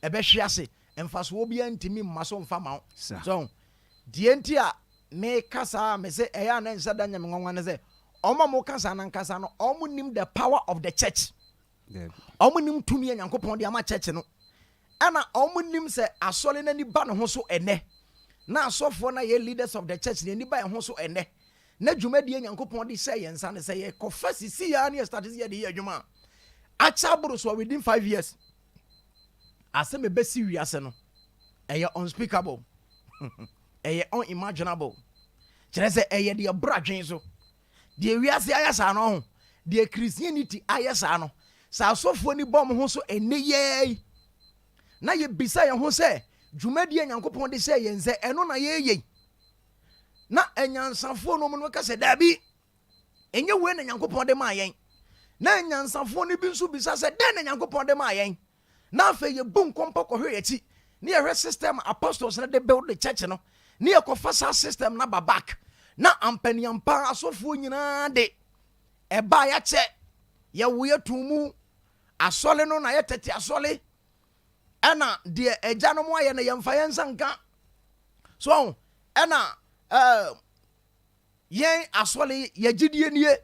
ebe hwiase emfaso obi antimi mmaso mfa ma so die nti a me kasa me se eya na nsa da nyame nwanwa ne se oma mo kasa na nkasa no omo nim the power of the church omo nim tumi Nyankopon de ama church no ana omo nim se asole na ni ba no ho so ene na asofo na ye leaders of the church ni ba ho so ene na dwumadie Nyankopon de say yensa ne say ye confess si ya na start ye de ye adwuma acha buru so within 5 years asem be si wiase no eye unspeakable eye unimaginable kire say eye de bradwen so de wiase ayasa no ho de Christianity ayasa no sa asofo ni bom ho so ene ye na ye bisa ye ho say dwumadie Nyankopon de say yense eno na ye na enyansafo no mo ka se dabi enye we na Nyankopon de ma yen na enyansafo ni bi nso bisa se den na Nyankopon de ma yen na afa ye bu nkompo ko hwe yachi na ye system apostles na de build the church no na ye kofasa system na babak na ampaniampa asofo nyina de eba ya che ye wo ye tumu asole no na ye tete asole ena de egya no mo aye na ye mfa ye nsanka so ena yen asole ye gidie nie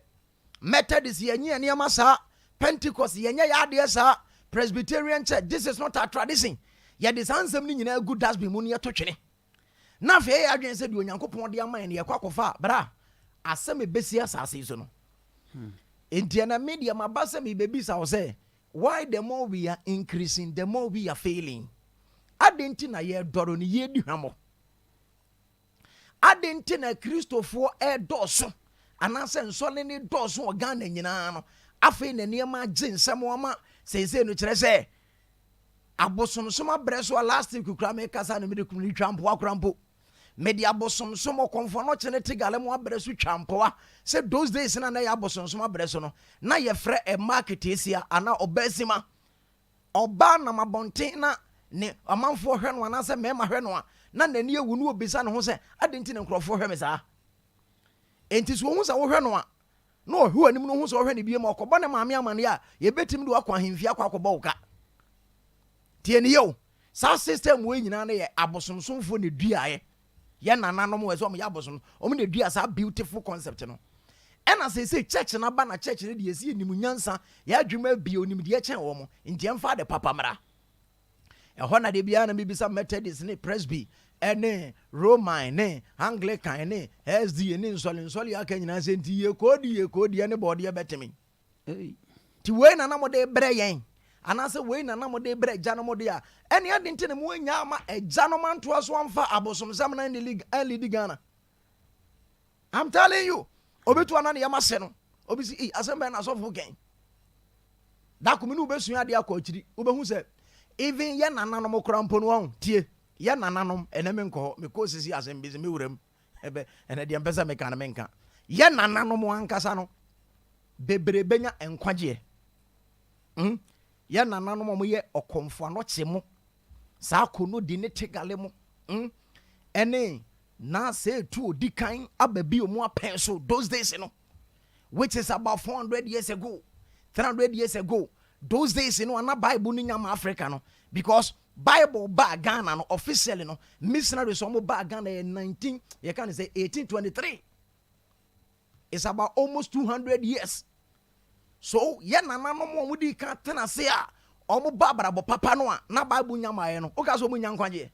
Methodist ye nye ne amasa Pentecost ye nye ya de sa Presbyterian church this is not our tradition ye de sansem ni nyina good das be mu ne to twene na fe ya adwen se de Onyankopon de aman ne ye kwakofa bra asem ebesi asase so no enti na media mabasa me bebisa wo say why the more we are increasing the more we are failing adenti na ye doro ne ye duhamo adenti na Kristofo doso anase nsole ne doso organa nyina no afi na niema ginsem oma sese no kire se abosomsoma breso last week kura me kasa no me de kumni twampo akrampo me de abosomsoma konfo no kine tigale mo abreso twampo se those days na ya abosomsoma breso no na ye frɛ e market esia ana obasima oba na mabonten na ne amanfo hwɛ no anase mema hwɛ no na nani ewu no obisa ne ho se adenti ne nkrofo hwɛ me saa enti so hu sa wo hwɛ no a na ohu anim no hu so hwɛ ne biem okɔbɔ ne maame amane a ye betim de wakɔ ahemfia akɔbɔ woka tie ne yo sa system we nyina na ye abosomsomfo ne duae ye nananom we so mo ye abosom omo ne dua sa beautiful concept no ena say church na ba na church ne de yesi enim nyansa ya adwuma bi onim de ye chen wo mo enti emfa de papa mra ehɔ na de bia na bibisa Methodist ne Presby ene Roman ne Anglican ne SD ne nsole aka nyina senti ye kodi ne body betemi ti we na mo de bre yen anase we na mo de bre gya no mo de a ene adenti ne mo anya ama egya no manto aso amfa abosomsam na league Ghana. I'm telling you obetu ana ne yama se no obisi asembe na so fu gen da kominu besu ade akɔ obehu se even ye nananom krampo no ho tie ye nananom eneme nko me ko sisi asembezi me wuram ebe ene de mpesa me kan menka ye nananom ankasa no bebre benya enkwagye ye nananom mo ye okomfo no chemo sa kono di ne tegale mo ene na say tu odikan ababi omu apen so those days no which is about 400 years ago 300 years ago. Those days, na Bible ni nyama Africa no, because Bible ba Ghana no officially no missionaries omo ba Ghana in 1823. It's about almost 200 years. So ye na no mo di kan tena se a omo ba brabo papa no a na Bible nyama ye no. O ka so mo nyankwaje.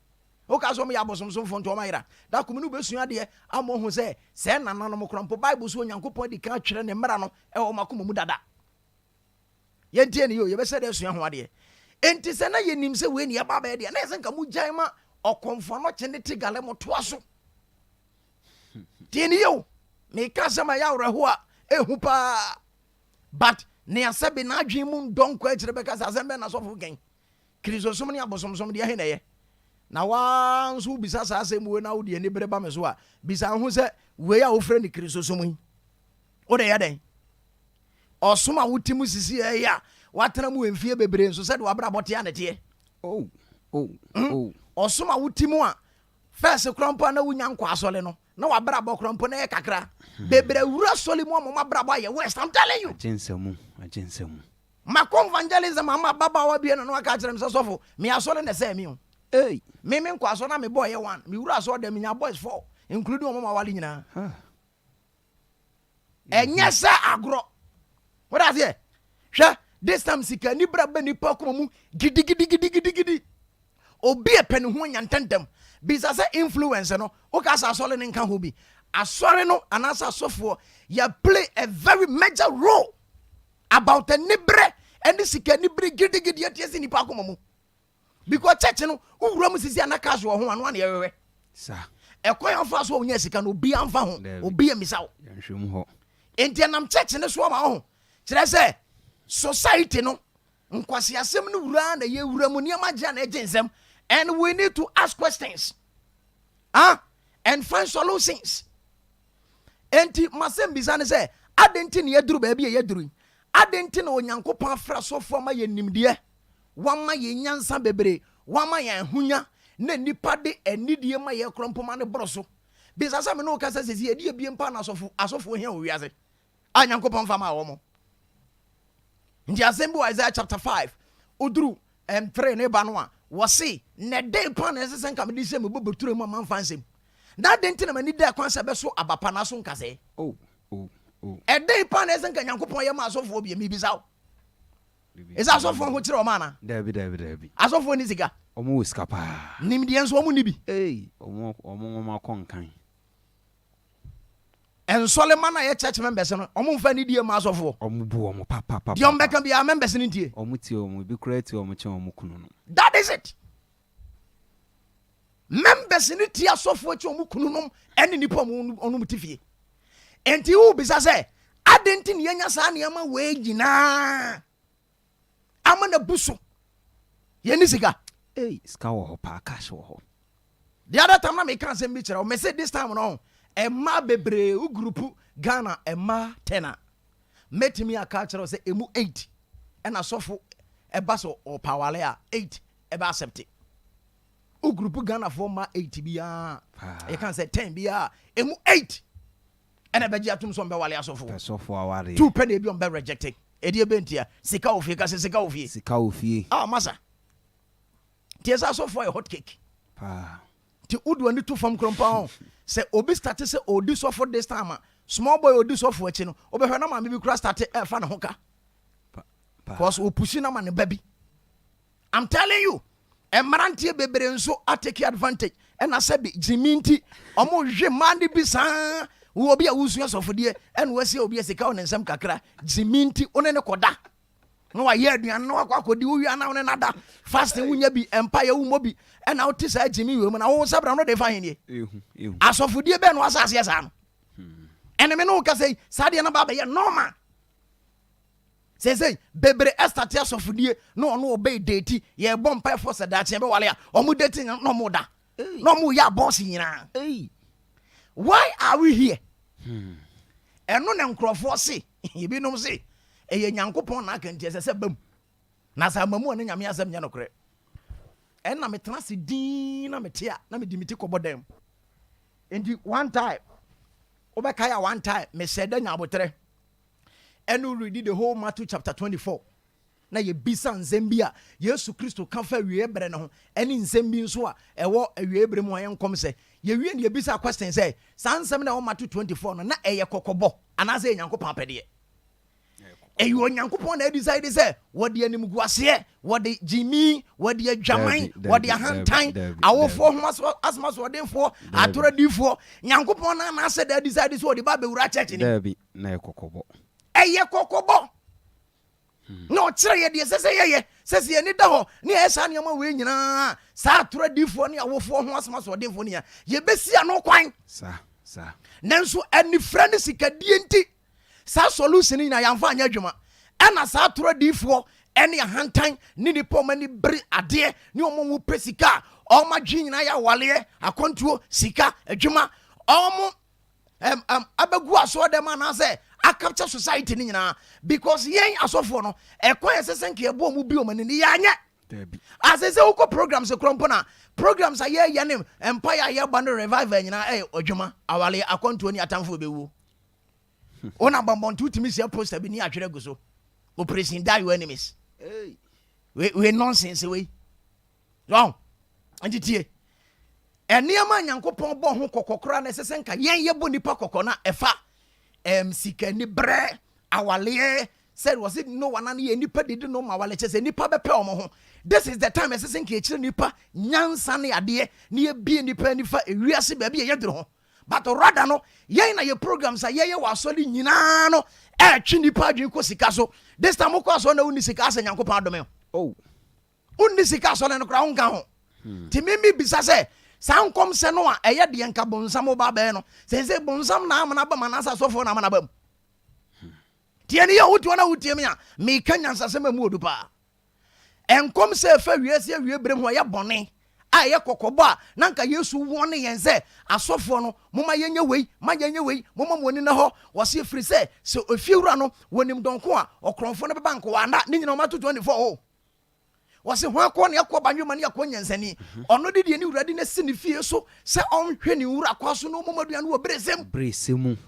O ka so mo ya bosomsom fo nto mayira. Da komunu besua de amo hu se na no mo krampo Bible so Nyankopon di kan twere ne mra no e o makoma mu dada. Yentie ne yo ye be se de sua ho ade enti se na yenim se we ne ya baba de na se nka mu gyan ma okomfo no kye ne tigale mo to aso tie ne yo me ka se ma ya wreho a ehu pa but ne asabe na adwen mu ndonko akire be ka se asembe na so fu gen krizosom ne abosomsom de he na ye na wa nso bisa sa asem we na wo de ne breba me so a bisa ho se we ya wo frɛ ne krizosom yi o de ya den osoma wutimu sisi ya watena mu emfie bebre nso said wabra bote ya nete osoma wutimu a first krampo na wunya nkwa asole no na wabra bo krampo na kakra bebre wura sole mu amoma bra bo ya west I'm telling you agensemu Macron evangelism mama baba wa bia no aka kire me sofo me asole na say me o me nkwa so na me boy one me wura so dem nya boys 4 including mama wale nyina enye sa agro what is here hwe this time sika ni bra ba ni pa ko mu gidi obi e pene ho nya ntendem bisa say influence no o ka sa asole ne nka ho bi asore no anasa asofo ya play a very major role about the nibre and the sika nibre gidi yesi ni pa ko mu because church no uwura mu sisi anaka so ho anu na yewe sa ekoyan fa so onya sika no obi anfa ho obi emisa wo yanhwem ho enti anam church ne so ma ho kire se society no nkwasi asem no wura na ye wura mu niam agya na eginsem and we need to ask questions and find solutions enti masem bisa ne se adenti ne yeduru ba bia yeduru adenti na onyankopon afra so fo ma ye nimde wama ye nyansa bebre wama ye hunya na nipa de anidie ma ye krompoma ne broso bisa sa me no kasa sesi ye die bie mpa na asofo hia o wiase anyankopon fa ma wo mo ndi asembu Isaiah chapter 5 uduru 3 ne ba no a wo se ne de pa na sesen kam di se me bobeture mu man fansem na de ntina mani de kwanse be so abapa na so nkase e de pa na sesen kan nyankopon ye ma asofo bie mi bisa wo is asofo ho kire o mana dabi asofo ni sika omo sika pa nimdi enso omo ni bi omo akonkan en Solomon na ye church members no omo mfa ni die ma asofo omo bu omo papa di omo beka bia members ni tie omo ti omo bi create omo che omo kunu no that is it members ni tie asofo che omo kunu no eni nipa omo mutifie enti wo bisa se adenti ne yenya sa ne ma we gina amana buso yeni sika sika wo pa cash wo the other time na me kan say me kire o me say this time no emma bebre u group Ghana emma 10 met me a culture say emu 8 and asofo eba so o pawale a 8 eba accept u group Ghana for ma 8 bia you can say 10 bia emu 8 and ebeji atum so mbe wale asofo aware 2 penny bi on be rejected edi ebentia sika ofie ka sika ofie masa tiesa asofo a hot cake ti udu ani to fam krompa say obi start say odi so for this time small boy odi so for echi no obehwe na ma bi kura start fa na hoka because o pushi na ma ne baby I'm telling you emrantie bebere nso take advantage and I said jiminti omo hwe mandi bi san wo obi a wusu asofodie and we say obi asika on nsam kakra jiminti one ne koda no wa ye aduan no akodi wo wi ana one nada fasting wunya bi empire wu mobi and out say jimi we na wo sabra no de fa hen ye asofodie be no asase ya sa no and me no ka say sade na ba be ye normal say bebre estati asofodie no no obey date ye bom pa for sada che be wale a omu dating no mo da no mo ya boss nyina why are we here eno na nkrofo se ebi no se eye nyankopon na aka ntie se bam na sa mamu ne nyame asem nya nokre en na metena se din na metia na medimiti kobodem endi one time obekaya one time me said nya abotre enu read the whole Matthew chapter 24 na ye bisa nzembia Yesu Kristo kan fa wie bre ne ho eni nzembi nso a ewo awie bre mu ayen kom se ye wie ne ye bisa question say sansem na Matthew 24 no na eye kokobo anaze nyankopon apede eyo nyankopon na decide say wode anim guase wode jimi wode adwaman wode ahantan awofo ho asma so wode fo atoradifo nyankopon na ase da decide so wode ba bewura church ni dabi na ekokobo eye kokobo no kire ye de sese ye ni da ho ni esa ne ma we nyina sa atoradifo ne awofo ho asma so wode fo ne ya ye besia no kwan sa nanso ani friend sikadie nti sa solution ina yamfa anya adwuma ena sa atoro difo ene ahantan ni ni poma ni bri ade ni omo mu presika oma dwinyina ya wale akontuo sika adwuma omo abagu aso dem na say a capture society ni nyina because yen asofo no ekwan sesenke ebo mu bi o mani ni yanya asese uko programs krompona programs aye yanem empire aye band revival nyina adwuma awale akontuo ni atamfo bewu ona bambon tutimi sia poster bi ni atwere guso operation die your enemies. We nonsense we. Wrong. And tie. Eniama Nyankopɔn bɔ ho kokokora na sese nka yen ye bɔ nipa kokona efa sika ni bre awale said was it no one ani nipa did no ma wale chese nipa be pe omo ho. This is the time sese nka ekire nipa nyansa ne ade ne ye bie nipa nifa ewiase ba bia ye dro ho. But rather no yen na ye programs a ye wa asoli nyina no twi nipa adwen ko sika so. This time ko aso na uni sika asa Nyankopɔn adome. Oh. Uni sika so na no kra unka ho. Ti mimi bisa se sankom se no a eye de nka bonsam ba ba no se bonsam na amana ba manasa sofo na amana ba tie ne ye wotu na wotie me a me kanya nsase ma mu odu pa enkom se fa wiase awie brem ho ye bone a ye kokobo a na nka Yesu won ne yen se asofo no moma yenye wei moma moni na ho wo se firi se ofiewura no wonim donko a okronfo no beba nko wa na ne nyina o ma to 24 o wase ho akọ na yakọ banwe mane yakọ nyansani ono de ni urade na sini fie so se onhwe ni wura kwaso no momaduane wo bresem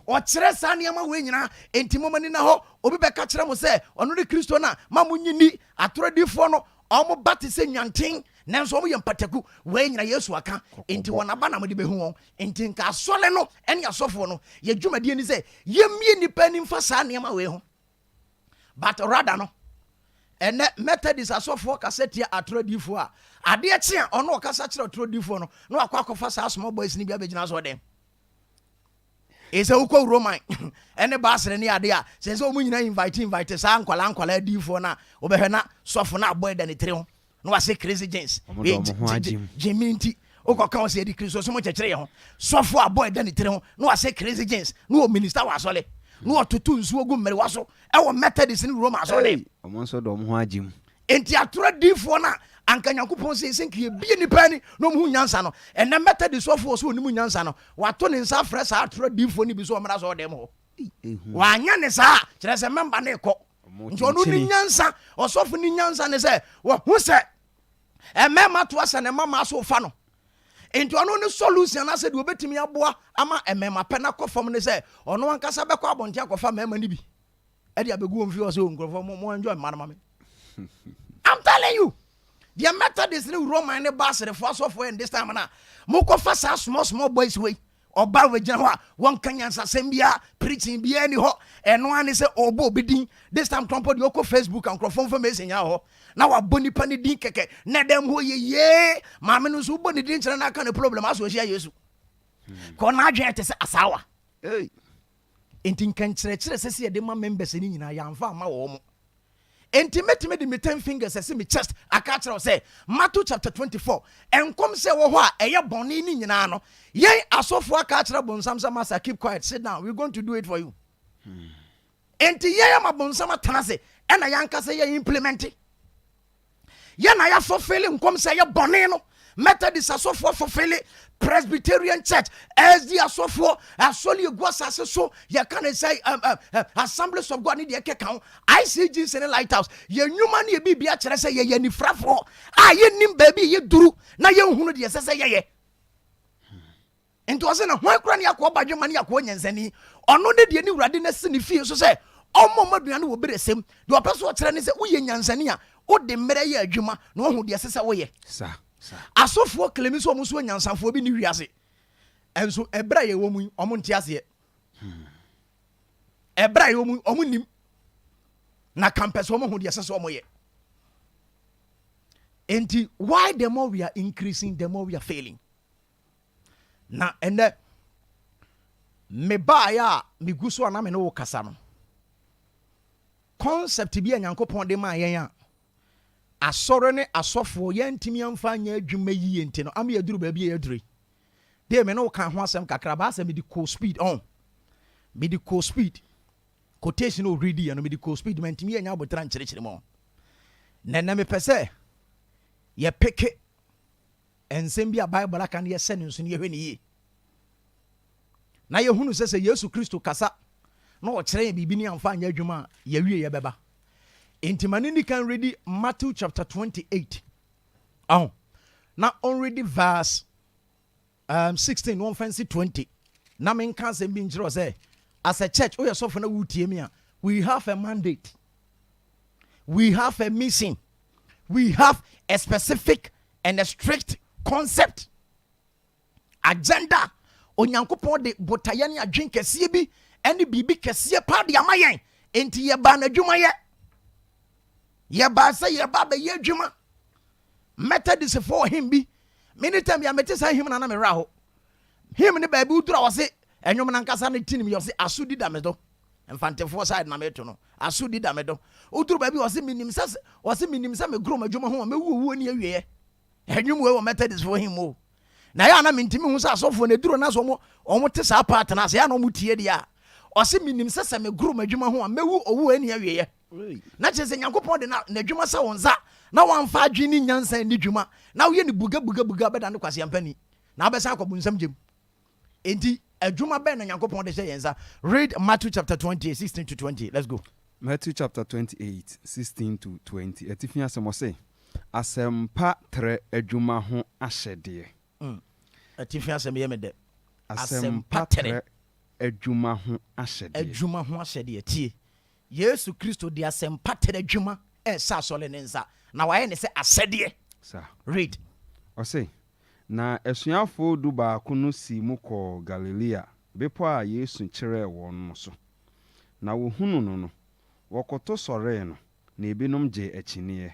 o kire sa ne ma we nyina enti momani na ho obi be ka kire mo se ono de Kristo na ma munyini atoradifo no omo bate se nyanten nanso omo yempataku we nyina Yesu aka enti wona ba na mo de be hu won enti nka asole no ene asofo no ye dwumade ni se yemie nipa ni mfa sa ne ma we ho but rather no ene Methodist asofo kasetia atrodifo a ade eche a ono kasa kire atrodifo no no akwakofa sa small boys ni bia begina so dem ese ukọ Roman ene basere ni ade a se o mu nyina invite sa nkwala difo na obehwe na sofo na boy da ne tire ho no wase crazy jeans jeminti ukọ kan se di Kristo so mo chekere ho sofo a boy da ne tire ho no wase crazy jeans no minister wa sole no otutu nsuo gu mmere waso e wo Methodist ni Roma so dem omonso do mo ho agim enti atrodifo na anka Nyankopɔn se senke bie nipa ni no mu nyansa no ene Methodist sofo so onimu nyansa no wato ne nsa frɛ sa atrodifo ni bi so omra so dem ho wa anya ne sa kire se member na ekɔ nti onu ni nyansa osofo ni nyansa ne se wo hu se emema to asa ne mama so fa no enti ono ne solution na se de obetimi aboa ama emema pena kofam ne se ono ankasa be kwa abontia kofa mema ni bi e dia begu omfi o se onkrofo mo enjoy manama me I'm telling you the Methodist ni Roman ne basere for so for in this time na mo kofa sa small boys way oba we gina ho a won kanyansa sembia preaching bia ni ho eno ani se obo obidin this time trompo de oko Facebook and crofon for mesenya ho na wa boni pani din keke na dem ho ye maame no so boni din kire na aka ne problem aso hia Yesu ko na adwen te se asawa enti kan kire se se de ma members ni nyina ya amfa ma wo mo enti metime de me 10 fingers se me chest aka kire say Matthew chapter 24 enkom se wo ho a eye boni ni nyina no yen asofo aka kire bonsam master keep quiet sit down we're going to do it for you enti ye ma bonsam atanase ena yanka se ye implement ye na ya fulfill nkom se ye boni no Methodist asofo fulfill Presbyterian Church as the asofo asoli egwasase so ye can say Assemblies of God ni de keka ICG in Lighthouse ye nyuma na ye bibia kire say ye ni frafo a ye nim baby ye duru na ye hunu de say ye enti o se na hwan kura ne yakọ badwema ne yakọ nyansani ono de de ni wurade na sini fie so say omo maduane wo beresem de opeso o kire ne say wo ye nyansani a o de mere ye adwuma na o hu de say wo ye sa asofo klemi so muso nyansanfo bi ni wiase enso ebra ye wo mu omo ntiase ebra ye wo mu omo nim na campus omo hu de say omo ye enti why the more we are increasing the more we are failing na ene me ba ya me guso na me no kasa no concept bi Nyankopɔn de ma yen a asoro ne asofo yentimi amfa anya adwuma yi enti no am yaduru ba bi yadure de me no kan ho asem kakra ba asem di cool speed on me di cool speed quotation o ready and me di cool speed mentimi anya abotra nkyerechire mo na me pese ye peke ensem bi a Bible aka ne ye sene nso ne ye hwene yi na ye hunu se Yesu Kristo kasa na o kire bibi ni amfa anya adwuma ye wie ye beba intimanini can read Matthew chapter 28 now already verse 16 1 fancy 20 na men can say be njiro say as a church we so for na wutie me we have a mandate we have a mission. We have a specific and a strict concept. Agenda. Onyankopon de botaye ne adwen kese bi ene bibi kese pa de amayen. Enti ye ba na dwuma ye. Ye ba se ye ba be ye dwuma. Methodist for him bi. Many time ya mete say him na me ra ho. Him ne ba bi udura wo se enwom na nkasa ne tinim yo se asudi da me do. Mfantefo side na meto no. Asudi da me do. Udura ba bi wo se minim se me gro madwuma ho me wuwu ni awie. Enwom we wo Methodist for him o. Na ya na mentimi hu sa asofo na duro na so mo te sa part na se ya na mo tie dia. O se minim se me gro madwuma ho mewu owu ani awie. Na chese Nyankopon de na dwuma sa wonza na wamfa adwini nyansa ni dwuma na wo ye ni buga beda no kwase ampani na abesa akobunsam jem enti adwuma be na Nyankopon de yenza. Read Matthew chapter 28 16 to 20. Let's go. Matthew chapter 28 16 to 20. Etifia asemo say asempa tre adwuma ho ahyede. Etifia asem ye mede asempa tre adwuma ho ahyede tie Yesu Kristo de asempa tre adwuma sa sole ne nsa na waye ne se asede. Read. O say na esuafo du ba kunu si mu ko Galilea bepo a Yesu kire won no so na wo hunu no wokoto sore no na ebinom je akiniye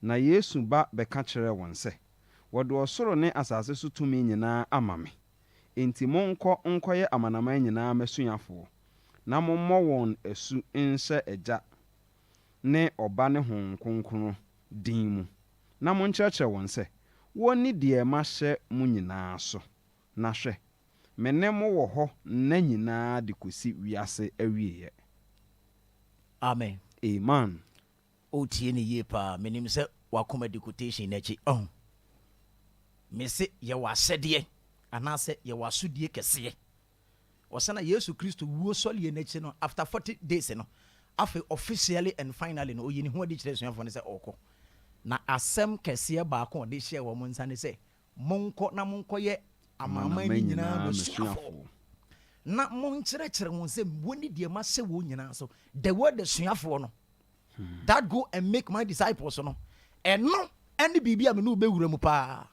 na Yesu ba beka kire won se wode osoro ne asase so tumi nyina amame enti monko nkoye amanaman nyina mesuafo na mommo won asu nse eja ne oba ne hon kronkron din mu na monkyerɛkyerɛ won se woni de ma hye mu nyinaa so na hwɛ mene mo wo ho na nyinaa de kosi wiase awieye. Amen. Amen. O tie ne ye pa menim se wakoma decotation na chi me se ye wasede anase ye wasudie kese wasana Yesu Kristo wuo solie na chi no after 40 days no afi officially and finally no oyini ho adi kire suafo ne se oko na asem kese ba ko de hye wo monsa ne se monko na monko ye amama ni nyina no suafo na monkyerɛkyerɛ won se woni de ma se wo nyina so the word the suafo no that go and make my disciples no eno any bibia me no be wura mu pa.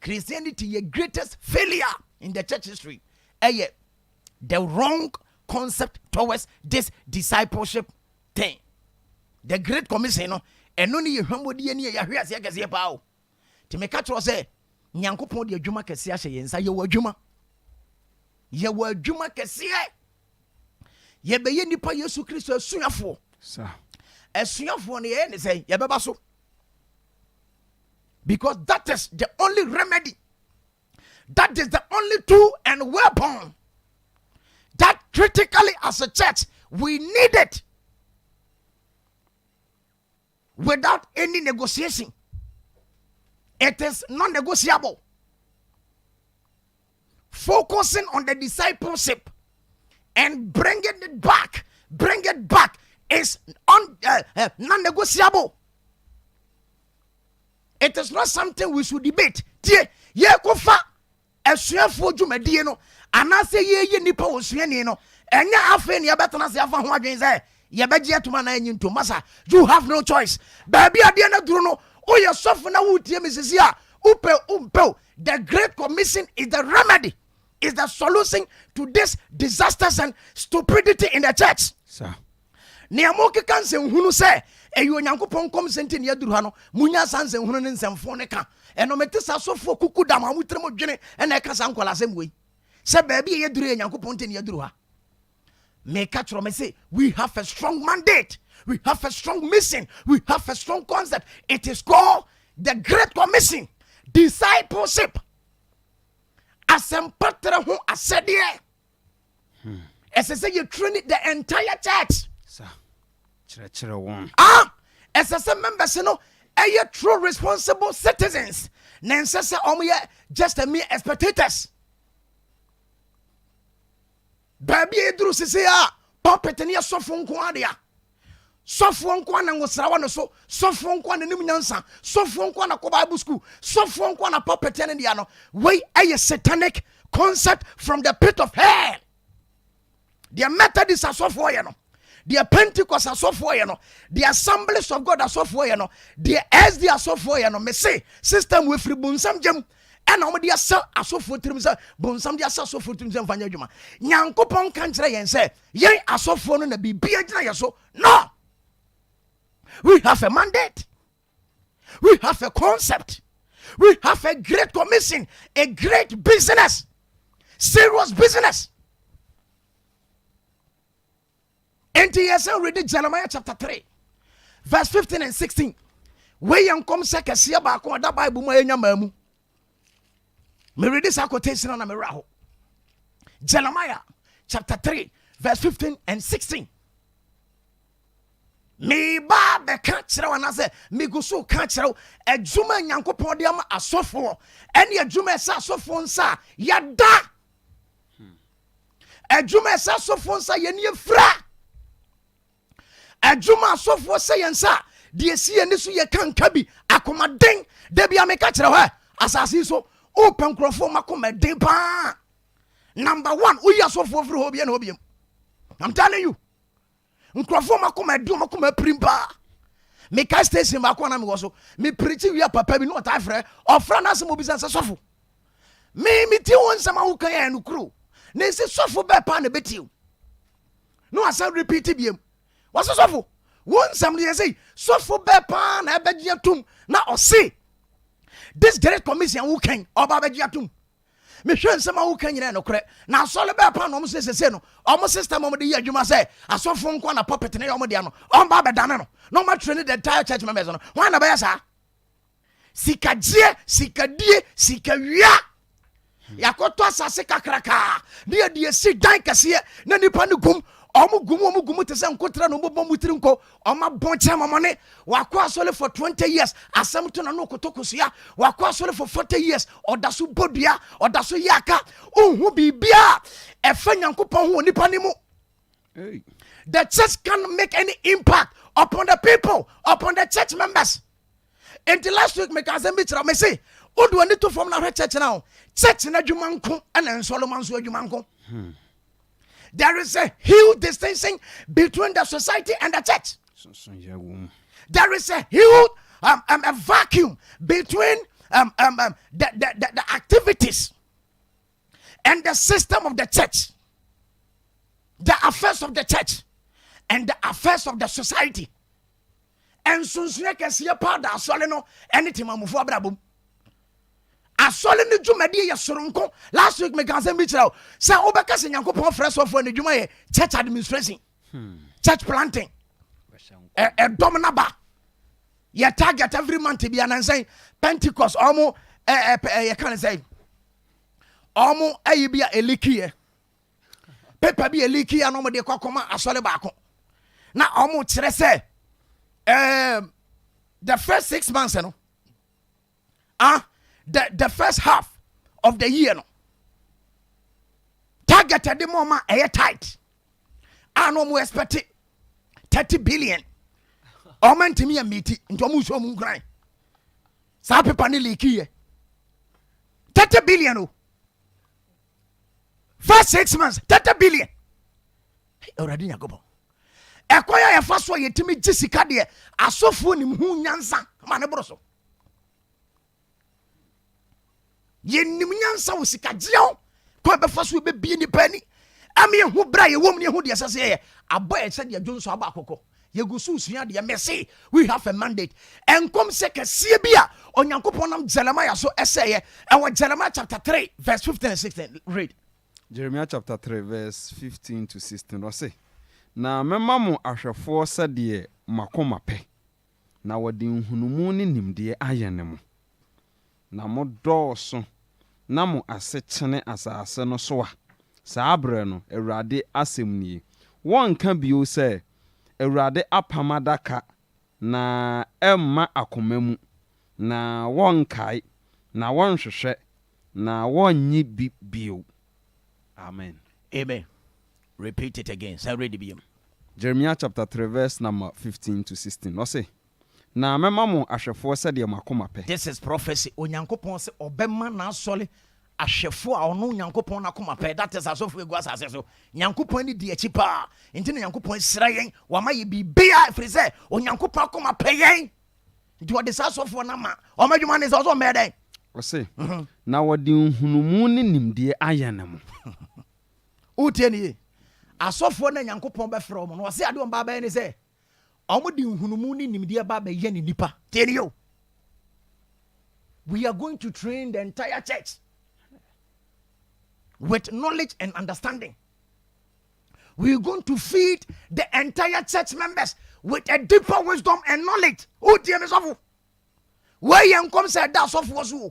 Christianity, your greatest failure in the church history, the wrong concept towards this discipleship thing. The Great Commission, and only you humble the any ya hears ya pao. To make catch was say, Nyankopon de adwuma kese ahye yensa ye wadwuma. Ye wadwuma kese. Ye be ye nipa Yesu Kristo asuafo. Sir. Asuafo ne ye ne say ye beba so. Because that is the only remedy. That is the only tool and weapon that critically as a church we need it. Without any negotiation. It is non-negotiable. Focusing on the discipleship and bringing it back is non-negotiable. It is not something we should debate. Tie ye kofa esuafo dwumadie no anase ye nipa osuani no enya afa ne yebetena se afa ho adwen se yebegye atuma na anyi ntomasa. You have no choice. Baby ade na duro no oye sofo na wutie mesisi a umpel. The Great Commission is the remedy, is the solution to this disasters and stupidity in the church. Sir. Ne amoke kan se hunu se eyo Nyankopon kom senti ne aduru ha no munya sanse hunu ne nsemfo ne ka eno metesa sofo kuku dam amutrem dwene ena ka san kwala sem we se baabi ye duru Nyankopon te ne aduru ha me ka tro me say we have a strong mandate, we have a strong mission, we have a strong concept. It is called the Great Commission, discipleship. Asempatre ho asede as I say you train the entire church. Sir. Chere one. As I say members no are true responsible citizens. Nensese omoye just a mere spectators. Baby edru sisi a puppet ne sofo nko ade a. Sofo nko na ngosrawa no so, sofo nko na nim nyansa, sofo nko na ko Bible school, sofo nko na puppet ne dia no. We a satanic concept from the pit of hell. The Methodist asofo ye no. the Pentecost asɔfoɔ yɛ no, the Assemblies of God asɔfoɔ yɛ no, the SD asɔfoɔ yɛ no, me say system we free bunsam jam. Ɛna ɔmo de asa asɔfoɔ tirim sɛ bunsam de asa asɔfoɔ tirim sɛ mfanya adwuma. Nyankopɔn ka nkyerɛ yɛn sɛ yɛn asɔfoɔ no na bibia gyina yɛ so. No. We have a mandate. We have a concept. We have a great commission, a great business, serious business. And yes, I read Jeremiah chapter 3, verse 15 and 16. Where you come say kesiya ba ko da Bible mo enya mamu. Me read this quotation on me raho. Jeremiah chapter 3, verse 15 and 16. Me ba be ka kire wana se me gusu ka kire adwuma nyankopon de ama asofo ene adwuma esa asofo nsa yada adwuma esa asofo nsa ye ne fra adwuma asofo se yensa de esi eni so ye kanka bi akomaden da bia me ka kire ho asase so open crofo makomaden pa. Number 1 uyi asofo firi ho bia na obiem. I'm telling you. Nkrofo makoma edu makoma primpa me ka station makoma na me wo so me preach wi papa bi no ta frɛ ofra na asem obi sanse sofo me ti won sama wo kan ya no kro na ese sofo be pa na betiu no asa repeat biem was sofo won sam dey say sofo be pa na beji atum na ose this great commission wo kan oba beji atum me hwe nsema wo kan nyina no kre na asole be pa no mo sese no omo system mo de yi adwuma say asofo nko na puppet ne omo de no omba be dane no no ma train the entire church members no wan na be ya sa sikadie sikadie sikawia yakoto asase kakraka de si dan kase na nipa ne gum omo gum te se nkotra no bobom mutiri nko oma bonche mamone wakwa asole for 20 years asem to na no kotokosia wakwa asole for 40 years odaso bodua odaso yaka ohu bibia efa nyankopon ho nipa ne mu. The church can make any impact upon the people, upon the church members. Until last week, me kazem bitra me say odu ani to form na church now church na dwuma nko na Solomon so dwuma nko. There is a huge distinction between the society and the church. There is a huge a vacuum between the activities and the system of the church, the affairs of the church, and the affairs of the society. And soon can see a part that soleno anything mamufu abrabum. Asole ni dwumadi ye soronko last week me kan say bi kire o say obeka se Nyankopon fresh of when dwuma ye church administration church planting dom na ba ye target every month bi anan say Pentecost omo ye kan say omo ayi bia elikie paper bi elikie no mo de kwakoma asole ba ko na omo kire say the first 6 months no the first half of the year no targeted the mama air tight and no more expect 30 billion or man to me a meeting into muso mun grind sa pepa ni leaky 30 billion first 6 months 30 billion already yagobo ekoya ya faso yetimi jisika de asofo ni hu nyansa ma ne broso yenim nyansa wo sika giao ko be faso be bie ni pani ame hu bra ye wom ne hu de sese ye aboye se de adwonso aba akoko ye gusu sua de mercy we have a mandate enkom se kase bia onyankopon nam Jeremiah so eseye and Jeremiah chapter 3 verse 15 and 16 read Jeremiah chapter 3 verse 15 to 16 say na mema mo ahwefo sede makoma pe na wode nhunumu ne nimde ayene mo na mo dɔɔso na mo asechene asase no so a saa abrɛ no Awurade asɛm nie wɔnka bio sɛ Awurade apamadaka na ɛmma akoma mu na wɔnkae na wɔnhwehwɛ na wɔnyi bio. Amen. Amen. Repeat it again. Say ready be. Jeremiah chapter 3 verse number 15 to 16. No say. Na mema mo ahwefo se de makoma pe. This is prophecy. Onyankopon se obema na asole ahwefo a ono Nyankopon na koma pɛ, that is asofo egu asase so. Nyankopon ni di echi pa. Nti na Nyankopon sira yen, wa ma ye bibia efiri sɛ Onyankopon akoma pɛ yen. Nti wode sa asofo na ma. O madwuma ne sɛ so mɛ den. Ose. Na wode nhunumu ne nimdeɛ ayɛ na mo. Utie ni. Asofo na Nyankopon bɛ frɛ mo. No se ade on ba ba ne sɛ omo di nhunumu ne nimdeɛ ba bɛ yɛ ne nipa. Tie ni yo. We are going to train the entire church with knowledge and understanding. We are going to feed the entire church members with a deeper wisdom and knowledge. Oh, dear Miss Ofu. Where you come say that of was who?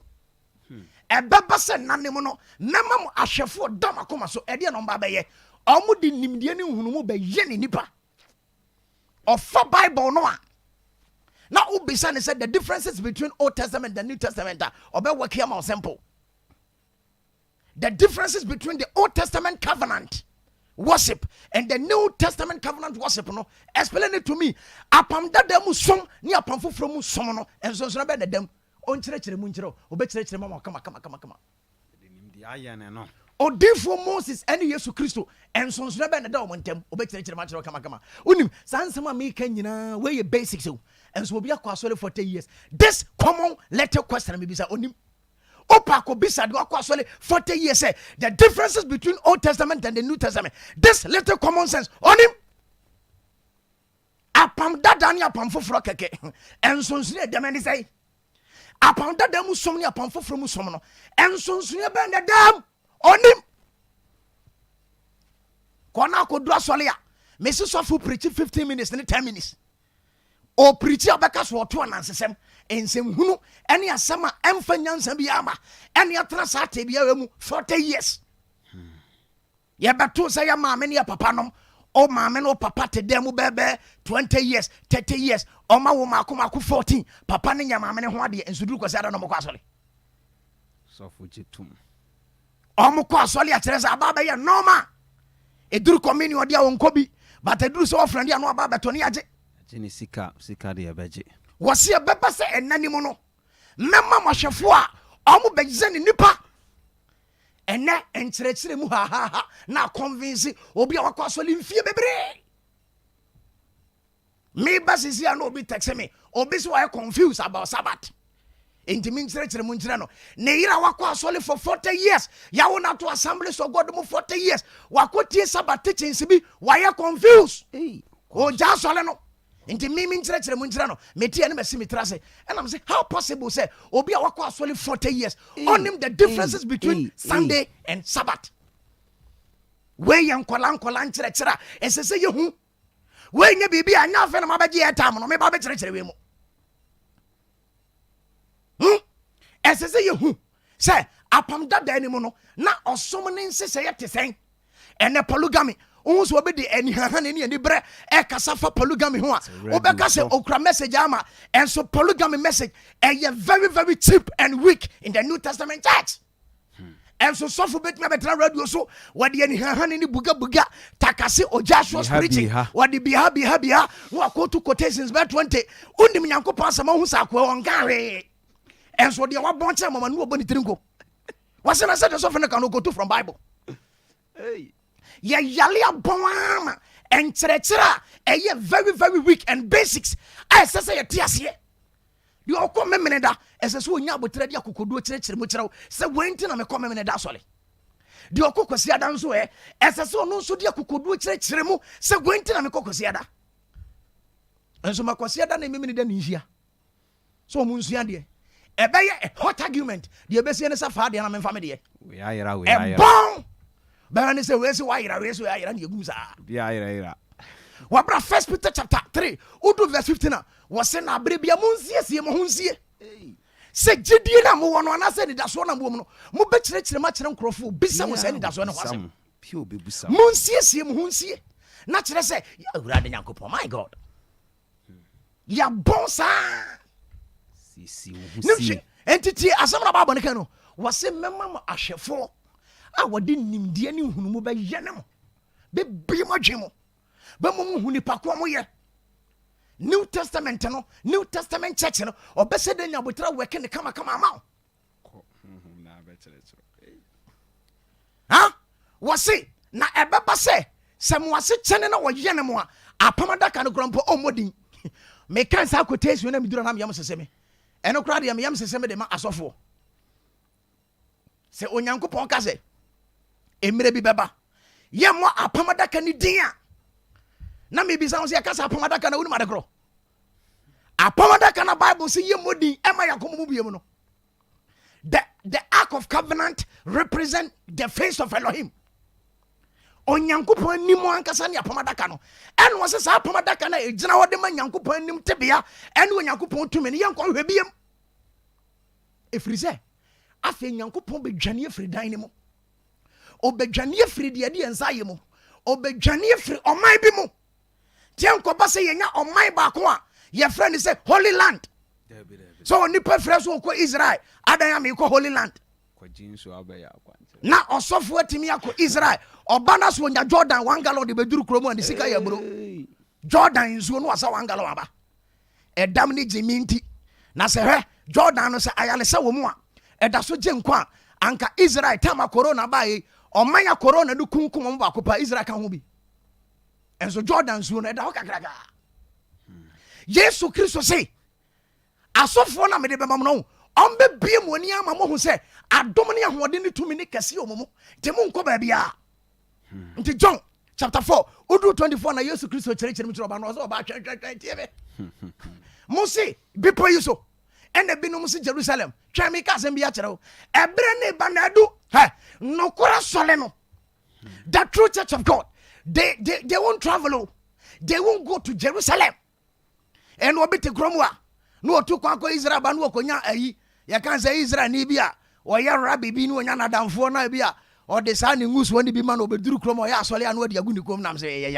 A baba said Nanemono, Namam Ashafo Damakoma, so Edia Nombaye, Omudi Nimdiani Hunumu be Yeni Nipa. Or for Bible Noah. Now, Ubisan said the differences between Old Testament and New Testament are about what came out simple. The differences between the Old Testament covenant worship and the New Testament covenant worship, no, explain it to me. Apam da demu som ni apam foforo mu som no, enso so na be dem. On kyerɛkyerɛ mu nkyerɛ, obɛkyerɛkyerɛ mama kama. Nimdi aya ne no. Odifo Moses and Yesu Kristo enso so na be da o montem, obɛkyerɛkyerɛ ma kyerɛ kama. Unim, sansɛm a me ka nyina we ye basics o. Enso obi akɔ asɔre for 10 years. This common letter question me bisa onim. Opako bisa do akɔ asɔre 40 years say the differences between Old Testament and the New Testament. This little common sense onim. Apam dada ni apam foforo keke. Enso nso ne dem ani say. Apam dada mu som ni apam foforo mu som no. Enso nso ne be ne dem onim. Kona ko do asɔre a. Mesi sɔfo preach 15 minutes and 10 minutes. O preach abeka so to anansesem ensem hunu ene asema emfa nyansa bi ama ene atra sa te bia mu 40 years. Ye beto say ya maame ne ya papa nom o maame no papa te dem bebe 20 years 30 years o ma wo mako 14 papa ne nya maame ne ho ade ensuduru kwase ada no mko asole so fujitum o mko asole a kire sa baba ye normal eduru communion ode a wonko bi but eduru so ofrande a no baba to ne age ni sika de abeje wose beba se enanimu no mema mahwefo a omo begize ne nipa ene enkyerɛkyerɛ mu ha na convince obi a wakɔ asɔle mfie bebre me basisi a no obi text me obi so why confused about Sabbath intimi nkyerɛkyerɛ mu nkyerɛ no ne yira wakɔ asɔle for 40 years ya wo na to Assemblies of God mu 40 years wakɔ tie Sabbath teachings bi why confused o ja asɔle no Inti mimi nkyerɛkyerɛ mu nkyerɛ no metie ne mesi mitrase and I'm say how possible say obi a wakɔ asɔle 40 years on him the differences between Sunday and Sabbath we yan kolan nkyerɛkyerɛ esese ye hu we nya bibi anya afa na mabagye etam no me ba be kyerɛkyerɛ we mu esese ye hu say apam dada ni mu no na ɔsom ne nsese ye te sɛn ene polygamy unso obedi eni hahan ni bre e kasa fa polygamy ho a obeka se okra message ama and so polygamy message very very cheap and weak in the New Testament church and so for bet me betra radio so what the eni hahan ni buga takase ojaso preaching what the biha no akoto quotations by 20 undim Nyankopon asama hu sa akwa ongawe and so the wa bonche mama no oboni trinko wasena said so for na kan go to from Bible ya yale abon and kyerɛkyerɛ a very very weak and basics I say ya tiasie di okɔ memene da ɛsɛ so onya abotre di akokoduo kyerɛkyerɛ mu kyerɛw sɛ wenti na mekɔ memene da sɔle di okɔ kwasi ada nso ɛsɛ so no nso di akokoduo kyerɛkyerɛ mu sɛ wenti na mekɔ kwasi ada enso makwasi ada na memene da nhia so mu nsua de ɛbɛyɛ a hot argument di ebesie ne safa de na memfa me de we ayira bon Bani say we say why ayira na egum sa bia ayira wabra 1 Peter chapter 3 udu verse 15 was say na bre bia monsiesie mo hunsie se gidie na mo wono na say ni daso na mo no mo be kyerɛkyerɛ ma kyerɛ nkrofo bisa mo say ni daso na hwasem pio be busa monsiesie mo hunsie na kyerɛ sɛ awurade Nyankopɔn my God ya bon sa sisi wo hunsie entity asam na baba ne kan no was say memma mo ahwefo a wadi nimdie ni hunumu be yenemo be bimo dwemo be mo hu nipa ko mo ye New Testament church no obese de nyabotra work ne kama ama na be kyerɛkyerɛ wɔse na ɛbɛba sɛ mo ase kyɛne na wɔyɛ ne mo a apam adaka no kora mpo ɔmmɔdin meka saa quotation na medura na meyam sesɛ me ɛno kora deɛ meyam sesɛ me de ma asɔfoɔ sɛ onyankopɔn ka sɛ mmerɛ bi bɛba yɛ mmɔ apam adaka no din a na mebisa wo sɛ yɛka sɛ apam adaka no wonim ade korɔ apam adaka no Bible sɛ yɛ mmɔ din ɛma yɛakɔmɔ mu biemu no the ark of covenant represent the face of Elohim. Onyankopɔn nim ankasa ne apam adaka no ɛno wɔ sɛ saa apam adaka no ɛgyina hɔ de ma nyankopɔn nim tebea ɛne onyankopɔn tumi no yɛnkɔ hwɛ biam ɛfiri sɛ afei nyankopɔn bɛdwane afiri dan no mu ɔbɛdwane afiri deɛ de yɛnsa yɛ mu ɔbɛdwane afiri ɔman bi mu tiɛ nkɔba sɛ yɛnya ɔman baako a yɛfrɛ ne sɛ Holy Land. So nipa frɛ so kɔ Israel adan ame kɔ Holy Land na ɔsɔfo atimi akɔ Israel ɔba na so nya Jordan 1 gallon de beduru kromo ani sika ya bro Jordan nsuo no wasa 1 gallon aba ɛdam ne gyemi nti na sɛ hwɛ Jordan no sɛ ayalesa wɔ mu a ɛda so gye nkwa anka Israel tama corona ba yi ɔman ya corona no kunkum mo ba ko pa Israel ka ho bi enso Jordan nsuo no ɛda hɔ kakraga Yesu Kristo sɛ asɔfoɔ na mede bɛma mo no ɔmbɛ bie mo ani ama mo ho sɛ adom ne ahoɔden ne tumi ne kɛse o mo te mo nkɔ baabi a nti John chapter 4 udu 24 na Yesu Kristo kyerɛkyerɛ mu kyerɛ ɔba no ɔsɛ ɔba twɛntwɛntwɛn tie me mo se bepɔ yi so ɛna binom se Jerusalem twɛn me ka asɛm bi akyerɛ wo ɛberɛ ne ba na adu nokora sɔle no the true church of God they won't travel they won't go to Jerusalem ɛna obi te kurom a no otu kwa Israel ba no okonya ayi ya kan say Israel ni bi a oyɛ rabbi bi no onya nadamfo na bi a ɔde saa ne nguso ni bi ma no obeduru krom ɔyɛ asɔle a no ɔde agu ni kom nam sɛ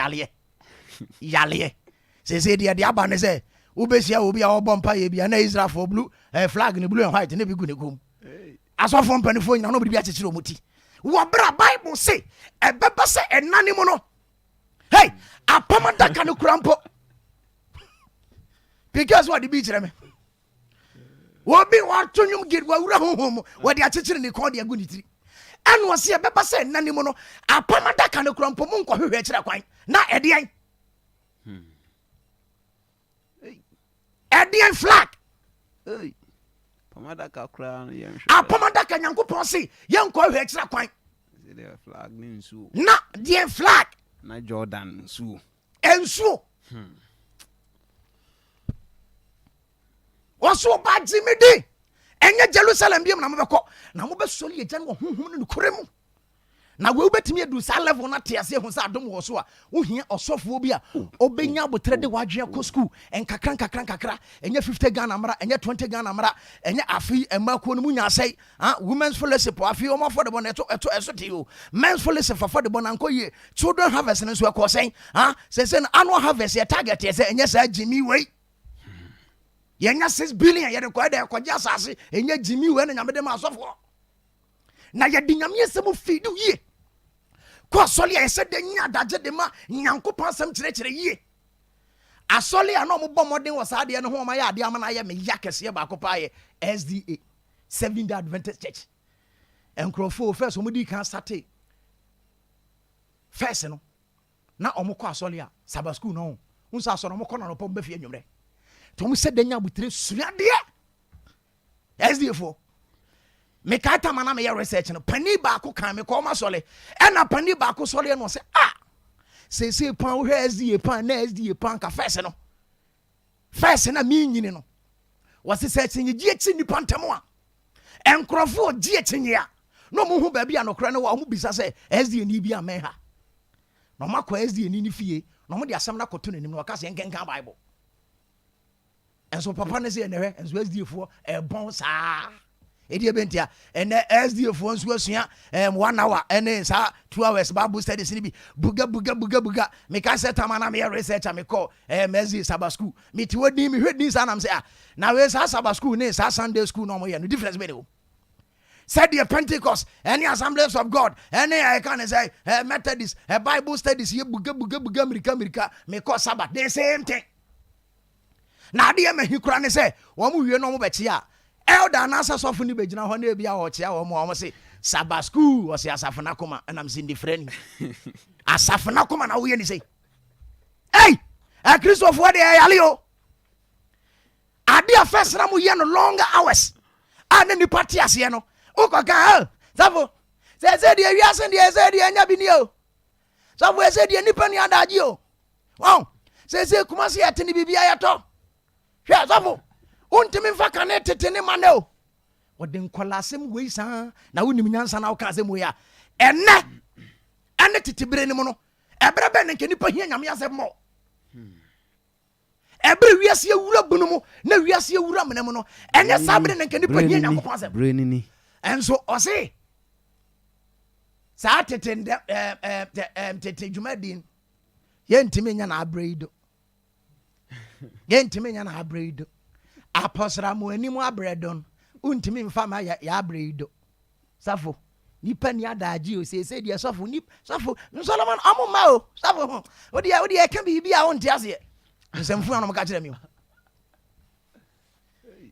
yale se de aba ne sɛ ubesia obi a ɔbɔ mpa ye bi na Israel for blue flag ni blue and white ne bi gu ni kom asɔfo mpanifo nyina no bi akyekyere omuti wo bra Bible say ɛbɛba sɛ ɛnane mu no hey apam adaka no kurampo because what the beach reme wo bi wa tonyum gid wa wura honhom wo de akyekyere ne kon de agu ni tiri anu ose e beba se nani mu no apam adaka ne krampo mu nkɔ hwehwɛ kyerɛ kwan na ɛdeɛn ɛdeɛn flag apam adaka kra no yɛn apam adaka nyankopɔn se yɛn nkɔ hwehwɛ kyerɛ kwan the flag ne nsuo na deɛ flag na Jordan nsuo ensuo wɔso ba gyimidi ɛnyɛ Jerusalem biam na mobɛkɔ na mobɛsɔle agya no wɔ honhom no kore mu na wo wobɛtumi adu saa level na te ase ho sɛ adom wɔ so a wohia ɔsɔfoɔ bi a ɔbɛnya abotrɛ de wadwea kɔ school nkakra ɛnyɛ 50 Ghana mara ɛnyɛ 20 Ghana mara ɛnyɛ afi ɛmakuo no mu nya asɛe women's fellowship afi ɔmo afɔdebɔ no ɛso te o men's fellowship afɔdebɔ no ankɔ yie children harvest no nso ɛkɔ sɛn sɛ no annual harvest yɛ target yɛ sɛ ɛnyɛ saa gyimi wei yɛnya 6 billion yɛde kɔ ɛde ɛkɔgye asase ɛnyɛ gyimi wei na nyamede ma asɔfoɔ na yɛde nyame asɛm fiidi yie kɔ asɔle a yɛsɛ de nya adagye de ma nyankopɔn asɛm kyerɛkyerɛ yie asɔle a na ɔmobɔ mmɔden wɔ saa deɛ no ho ɔma yɛ adeɛ ama no ayɛ meya kɛseɛ baako paa yɛ SDA 7th Day Adventist Church nkurɔfoɔ first ɔmodi kan sate first no na ɔmokɔ asɔle a Sabbath school no wo nsa asɔre ɔmokɔ na ɔpɔ mbɛfie anwummerɛ to mu sɛ de nya butere suadeɛ SDA for me ka ta mana me yɛ research no pani baako kan me kɔ ma sɔle ɛna pani baako sɔle no sɛ sɛ pan wo hwɛ SDA pan na SDA pan ka first na me nyini no wɔse sɛ kyinye gye kyi nipa ntam a enkrɔfo gye kyinye a no mo hu ba bia no kora no wa mo bisa sɛ SDA ni bia men ha no makɔ SDA ni fie no mo de asɛm na kɔto nanim no ka sɛ nkenkan Bible enso papa ne sɛ ɛnɛhwɛ enso SDA foɔ ɛbɔn saa ɛdi ebentia ɛnɛ SDA foɔ nso asua 1 hour ɛne saa 2 hours Bible studies ni bi buga me ka sɛ tama na me research me call SDA Sabbath school me ti wodi me hwedi saa na me sɛ na we saa Sabbath school ne saa Sunday school no mo yɛ no difference be no said the Pentecost any Assemblies of God any I can say Methodist Bible studies ye buga mirika me call Sabbath the same thing na ade me hikura ne sɛ wo mo wie no mo bɛkye a elder na asafo ni begina ho na bia wo chia wo mo say Sabbath school o say asafo na koma and I'm seeing the friend asafo na koma na wo ye ni say hey Christopher what dey yale o ade afes na mo ye no longer hours and ni party ase no o ko kan safo say dey wiase dey anya bi ni o safo say dey nipa ni adaji o wow say kuma say atini bibia yato hwe safo untimi mfa kane tetene mane o wode nkolasem wei sa na wonim nyansa na wo ka asem we a ene tetebere ni mo no ebre be ne nkenipa hia nyame asem mo ebre wiase awura bunu mu na wiase awura mene mu no enye sabre ne nkenipa hia nyame ko asem brenini enso ose sa tetende tete djumadin yentimi nya na abreido yentimi nya na abreido aposra mo animu abredon untimi mfa ma ya abreido safo nipa ni adaji o se dia safo nip safo Solomon amuma o safo odi e ka bi bia wonte ase nsemfu na no ka kire mi o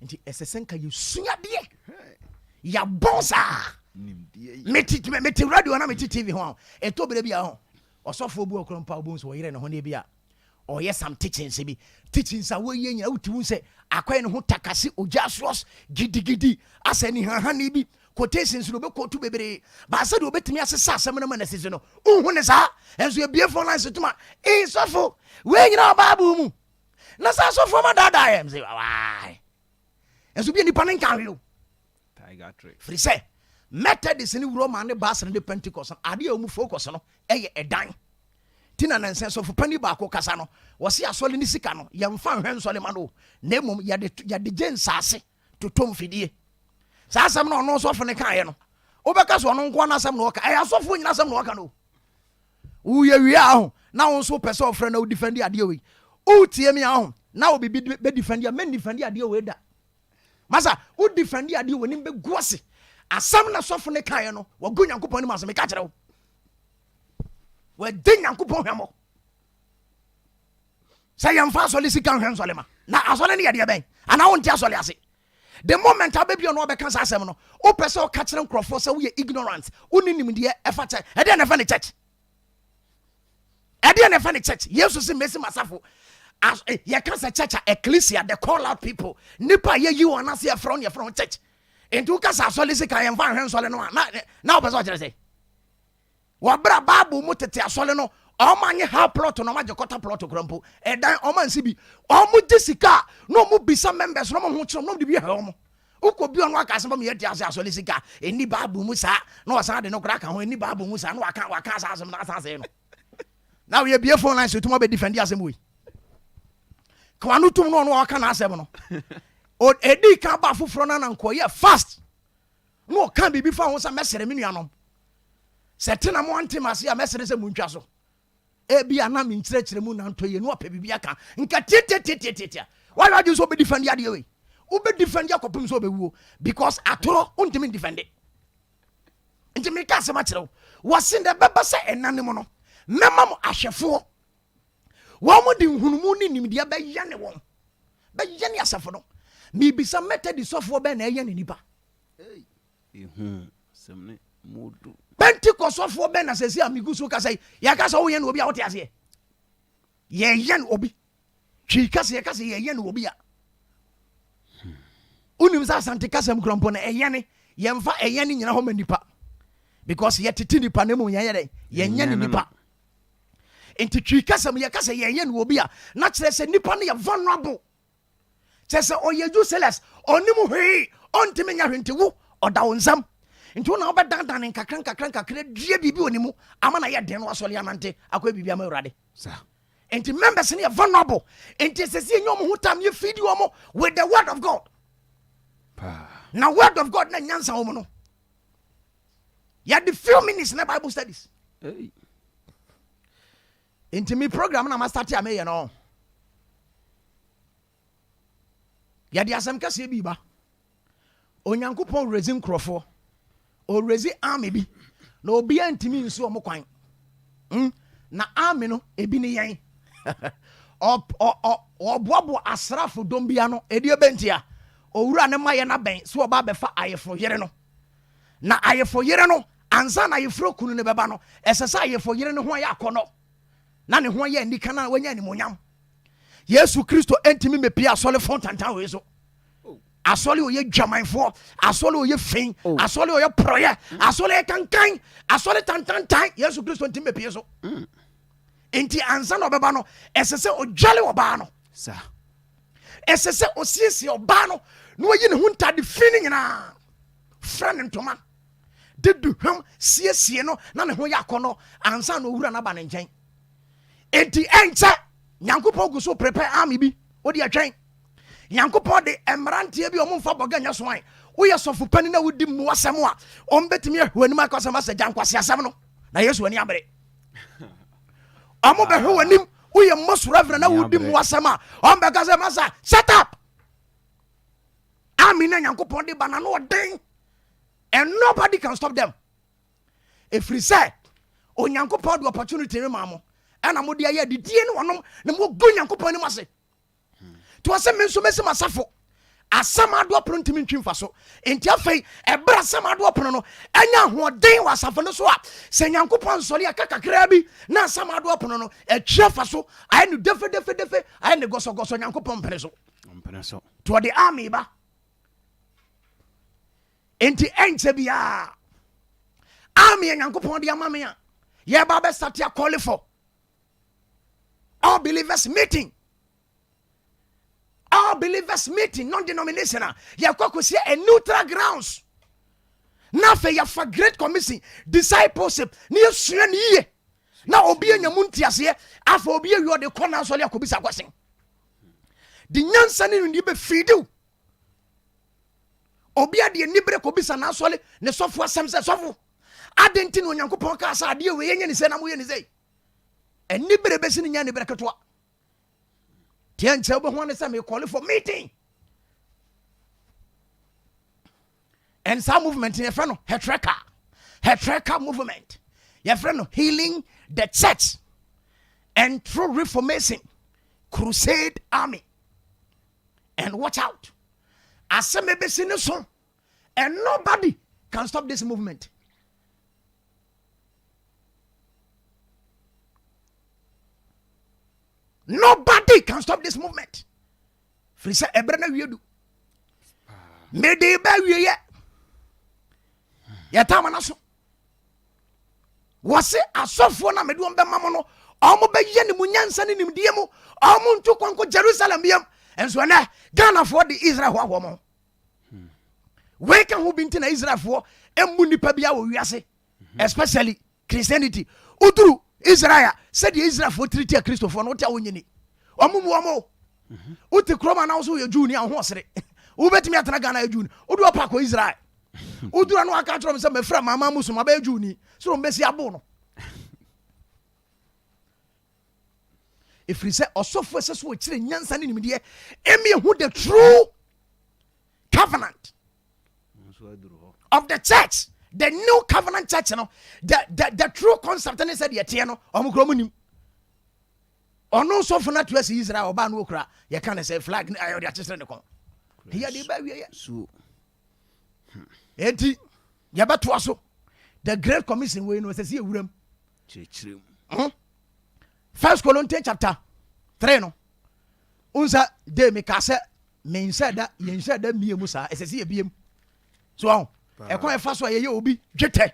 nti esesenka yesua de ya bonsa meti radio na meti TV ho eto bere bia ho osofo bu okrompa obunso wo yire ne ho ne bia or yes some teachings be teachings away yen out to say akwan ho takase ojasos gidigidi asani hanhani bi quotations no be quote bebre ba say do betimi asesa asem no na sese no hu ne sa enso e bie for lines tuma e sofo we nyina babu mu na sa sofo ma dada em say why enso bi ni panin kan wi o tiger trick free say Methodist ni Roman ne Bas ne Pentecost ade a mu focus no eye edan tina na nsen so fopani ba ko kasa no wo se asole ni sika no ye mfa hwen sole ma no na mum ya de jensase to tom fidie sa asem no no so fo ne kan ye no obeka so no nko na asem no ka e asofo nyina asem no ka no wo ye wi a ho na wo so pese ofre na wo defend ade we o tie mi a ho na wo be defend ya men defend ade we da masa wo defend ade we ni be guase asem na sofo ne kan ye no wo go Nyankopon ni ma so me ka kire wo we din Nyankopon hwemo say yam fa sole sika hwen sole ma na asole ne yade ben ana wonti asole ase the moment ababi ono be kan sa asem no o pese o ka kire nkrofo say we ignorant uninim de e fa che e de na fa ne church e de na fa ne church Jesus se mesi masafo as ye kan sa church ecclesia the call out people nipa ye yi won ase from church entu ka sa asole sika yam fa hwen sole no na o pese o kire say wabra babu mu tete asole no omanye ha plot no maje kota plot krampo edan omansi bi omu jisika no mu bisa members no mo ho kire no de bi ha omo ukobi ono aka asem me yedi asole sika eni babu mu sa no wasan de no kra ka ho eni babu mu sa no waka sa asem na asase no now ye bie phone line so tuma be defend asem we kwanu tum no waka na asem no o edi ka ba foforo na nko ye fast no kan bibi fa ho sa mesere me nuanom setena mo antemase a mesere se muntwa so ebi ana me nkyerɛkyerɛ mu na ntoye no opa bibia ka nka tete why you so be defend ya de we wo be defend ya kopim so be wuo because atoro untimi defend it ntimi ka se ma kyerɛ wo sinde beba se enane mo no mema mo ahwefo wo mo di nhunumu ni nimdia be ya ne won be ya ne asafo no mi bisa Methodist sofo be na ya ne nipa semne modu Pentecost sofo be na sesi amigu so ka say ya ka so wo ye no obi a wote ase ye no obi twi ka se ye no obi a unim sa sante kasam krompo na ye ne ye mfa ye ne nyina ho manipa because ye tete nipa na mu ye ne nipa enti twi kasam ye ka se ye no obi a na kire se nipa no ye vulnerable se oye useless onim hwe ontimi nya hwenti wo oda wonsam nti na obedandan nkakran due bibi onimu ama na ye den no asole amante akwa bibi ama urade sa enti members ne vulnerable enti sesi nyom hu tam ye feed you omo with the word of God na word of God na nyansa omo no ya the few minutes na Bible studies enti mi program na ma start am ye no ya di asem kase bi ba onyankopon resin krofo o rezi army bi na obi antimi nso omo kwan na army no ebi ne yen o boabo asrafo dombia no edi ebentia owura ne ma ye na ben so oba be fa ayefo yere no na ayefo yere no ansa na ayefro kunu ne beba no esesa ayefo yere no ho ya akono na ne ho ya ndika na wanya ni monyam Yesu Kristo entimi mepi asole fontantan we so asole oye dwamanfo asole oye fin asole oye proye asole kankan asole tantantan Yesu Kristo entimi mepi so enti ansa na obeba no esese odwale oba no sa esese osiesi oba no no oyi ne hunta de fini nyina fra ne ntoma de duham siesie no na ne ho ya akono ansa na owura na ba ne nkyɛn enti enche Nyankopɔn gu so prepare army bi odi atwɛn Nyankopɔn de emrantie bi omumfa boga nya so an woyɛ sɔfo pani na wodi mu asɛm a ombetimi ahwanim akɔsɛm asɛ gyankwase asɛm no na Yesu ani abere amo be hwanim woyɛ most reverend na wodi mu asɛm a ombeka sɛ masa shut up army na Nyankopɔn de bana no ɔden and nobody can stop them ɛfiri sɛ Onyankopɔn de opportunity rema mo ana mo de aye de die ne wonom na mo go Nyankopɔn ni mase to asem nso mesim asafo asam ado opro ntimi ntwimfa so enti afei ebra asam ado opro no anya hoɔden wa asafo no so a sɛ Nyankopɔn sɔre aka kakra bi na asam ado opro no atwa fa so aye no defe aye ne goso Nyankopɔn mpene so to the army ba enti enche bia army Nyankopɔn de ama me a ye ba be start ya call for all believers meeting, non-denominational. You go see a neutral grounds. Now for your great commission, discipleship. Near Sunie. Now obi nyamuntias here. After obi you are the corner so you could be sakwasing. The nyansani ni be feed you. Obi a the nibre could be sanasole. Ne software samse sofu. Adentin when yanko ponka sa adi we yenye ni se na mo ye ni say. And nibere besi ni nya nibere ketwa tianche obo ho ne say me call for meeting and some movement in friend no hetreka movement your friend no healing the church and through reformation crusade army and watch out aseme besi ni so and nobody can stop this movement. Nobody can stop this movement. Frisa ebrana wiedu. Mede ba wiye. Ya tamana so. Wase asofo na mede won be mamo no. Omo be ye ni munyansa ni nimdie mu. Omo ntu kwanko Jerusalem biam. Enso na Ghana for the Israel ho mo. We can who binti na Israel for emu nipa bia wo wiase. Especially Christianity. Uduru Israel said the Israel for treaty a Christopher no tia wonyini omo uti kroma na so ye June an ho sere wo betimi atena Ghana June odu opa ko Israel odura no aka tro me se me fra mama musuma ba June so mbesi abo no ifri se osofo se so kire nyansa ne nimde emi hu the true covenant of the church. The new covenant church, you know, the true concept, and they said, yet, you know, Omukromunim. Or no, so for not to see Israel or Banukra, you can't say flag, I already just the con. Here they bury so. Eti, Yabatuaso, the Great Commission, we know, says here, William. First Corinthians chapter 3, no. Unsa de Mikasa, mean said that, you said that me, Musa, as I see a beam. So, ekwan fa so ye obi dwetɛ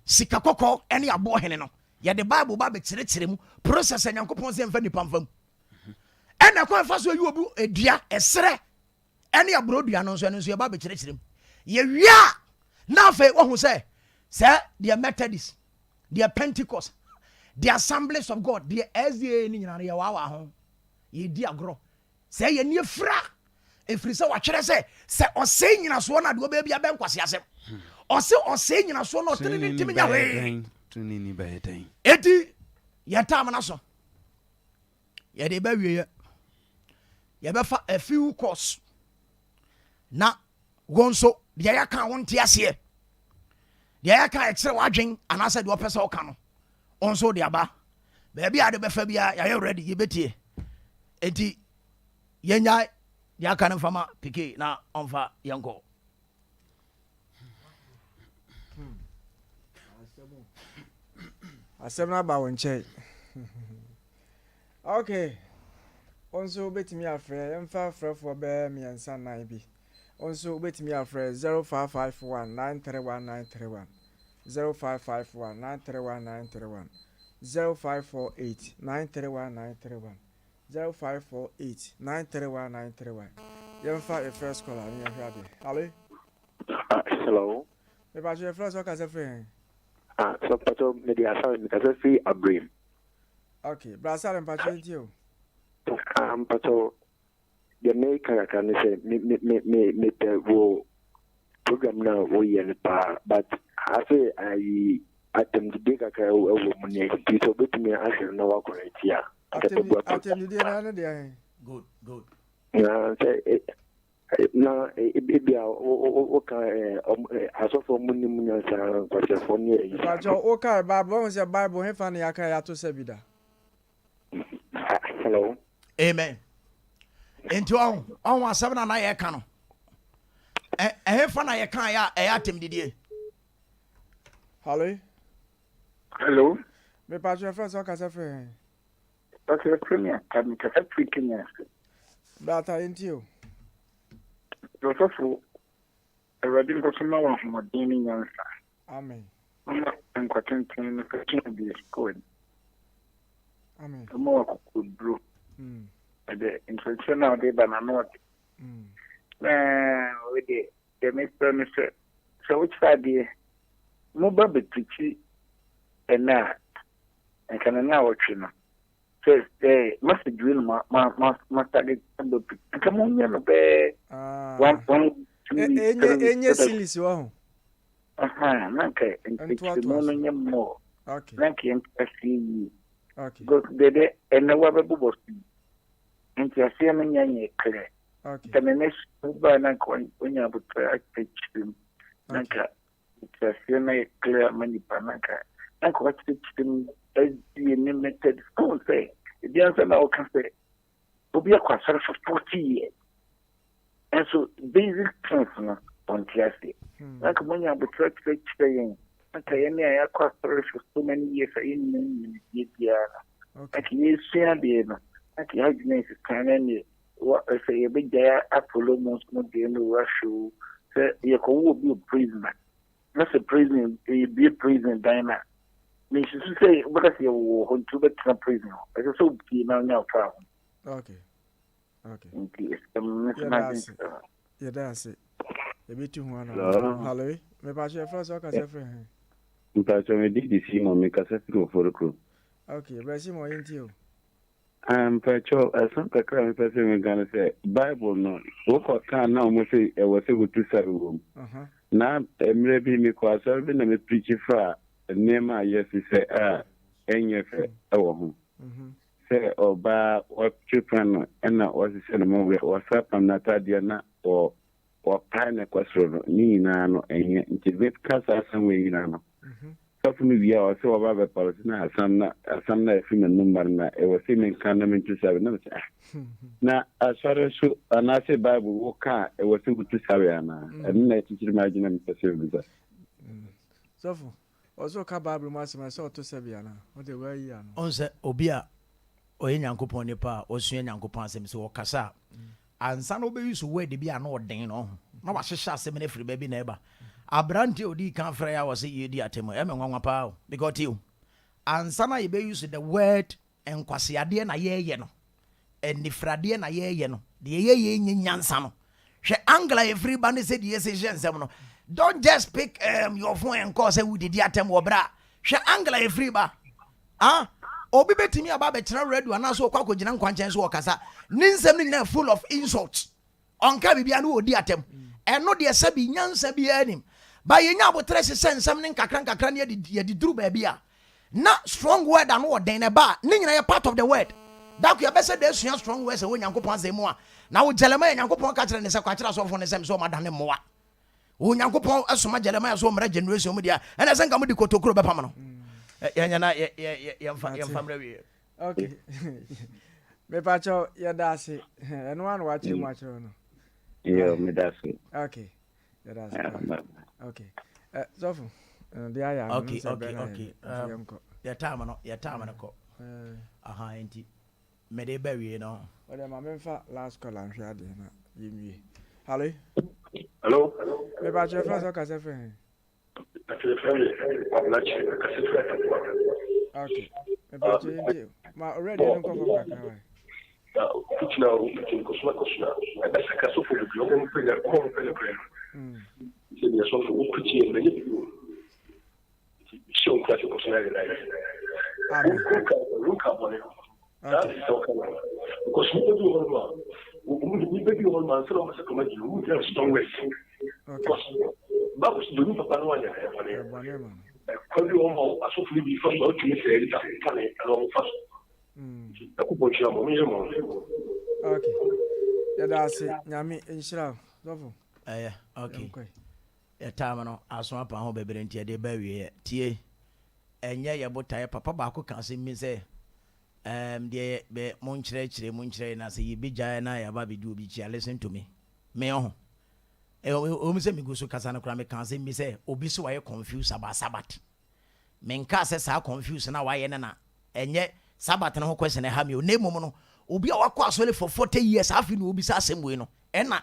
sika kokɔ ene abo hene no ye the Bible ba be kyerɛkyerɛ mu process Nyankopɔn se mfa nipa mfam ene ekwan fa so ye obi edua esere ene abrodua no nso ye ba be kyerɛkyerɛ mu ye wia na fa wo hu se the Methodist, the Pentecost, the Assemblies of God, the SDA ni nyina ye wa ho ye di agro se ye nie fra efiri se watwere se ɔsɛ nyina so na de oba bia benkwase asɛm ɔsɛ nyina so na ɔtene ne ntimi nya we tuni ni bɛɛden eti ye tam na so ye de ba wie ye be fa a few course na wonso de ya kan wonte ase de ya kan ekere wadwen anase de opese oka no onso de aba ba bia de be fa bia ya ready ye betie eti ye nya dia kan fama piki na onfa yanko asem na ba won che okay onso betimi afre emfa afrefo be miensa nan bi onso betimi afre 0551931931 0551931931 0548931931 0548931931 yemfa a first caller ni ahwade ale hello me ba je first ka se fe so pato media sound because free abrim okay brasa le pato ntio pato the make can say me the wo program now wo yen pa but I say I attempt to dig a car over money to bit me asking no work right here attempt the na dey good say na ebia o ka asofo munni nsa kwasefo ne bajo o ka bible won say bible he fa na ya ka ya to se bida hello amen enti on asem na ye ka no he fa na ye kan ya atem didie hello me bajo first o ka se fe okay premier can ka se freaking data ntio Joseph, already got some more from a dining answer. Amen. I'm quite in the school. Amen. The more could brew. The instruction now, they ban a note. With the Mr. Mr. So, which side the mobile between and now, and can now watch you know. Says, must be drill must target and come on, you one enye silisi wa ho nanka and no more okay nanka MPC okay go dede ene wa bebu nti asia me nyanye kre okay tamene suba nanka onya butra akechim nanka nti asia na clear mani pananka nanka wakechim as the method school say the answer na o can say obi akwa for 40 years. And so basic things on Tuesday. Like when you have a church saying, okay, I across for so many years in India. Like you see a bit, like you have to kind of what I say a big day Apollo most not the end of Russia. So you can be a prisoner. Not a prison, be a prison diner. Means to say, what I say, on to the prison. I just hope you now problem. Okay. Okay. Yeah, that's it. A bit too one. Hello. Me pass your first work as a friend. You pass me did see my make a for the crew. Okay, but see more into you. Pacho, as some crime person gonna say, Bible no. What can now say I was able to serve room. Now, maybe me quite serving and me preach fra. Name I yes, he say, any our home. Say oba what children and what is in a movie or sapam natadiana or pine question ni no and intimate casa somewhere in ano. So for me, we are also about the policy now. Some night film and number na it was in Canada to 7. Now, as far as and I say Bible walk it was able to Saviana and I teach imagine and perceive that. So also ka Bible mass myself to Saviana. What the way you on se obia oye nyankopon ne pa osua nyankopon asem se okasa ansa no be use word bi ana odin no na wa hyehyɛ asem na free ba bi na eba abrante odi kan fra ya wose ye di atemo e me nwanwa pa o because you ansa na ye be use the word enkwasiade na ye no enifrade na ye no de ye nyansa no hwe angla e free ba ne se de se nsem no don't just pick your phone and call say we di atemo obra hwe angla e free ba obi betimi aba be kira radio na so kwa kogina nkwankyen so okasa ninsem ni na full of insults onka bibia no odi atem eno de sabi nyansa bi anim ba yenya abotre sensem ne nkakra ne ye di duru ba bia na strong word and word na ba ni nyina ye part of the word that you be say dey sua strong words e wo nyankopon azemu a na wo Jeremiah nyankopon ka kira ne se kwa kira so fo ne sem so madane moa wo nyankopon asoma Jeremiah so mra generation mu dia ena se nka mu di kotokuro be pam no yanyana yamfamra wi okay Me pacho ya dasi. And one watching no. Yeah, me that's it. Okay. Ya dasi. Okay. Zofu. The aya. Okay. Your time no ko. Aha enti. Me de ba wie no. O de ma me fa last call and hwe ade na yimwie. Hello. Hello. Me pacho fa so ka se fe. Okay. Me pacho enti. Ma already no ko from kakra. Okay. Ya dasi nyame inshira zofu. Okay. Ya time no aso apa ho bebere ntia de ba wie tie. Enye ye botaye papa ba ko kan se mi se de be mon kyerɛ na se yibi gyae na ya ba bi du obi chia listen to me. Me ho. O mi se mi go so kasa na kura me kan se mi se obi so waye confused about Sabbath. Me nka se sa confused na waye na enye Sabbath na ho question ha me o name mo no obi a wakɔ asole for 40 years afi no obi sa asem we no ɛna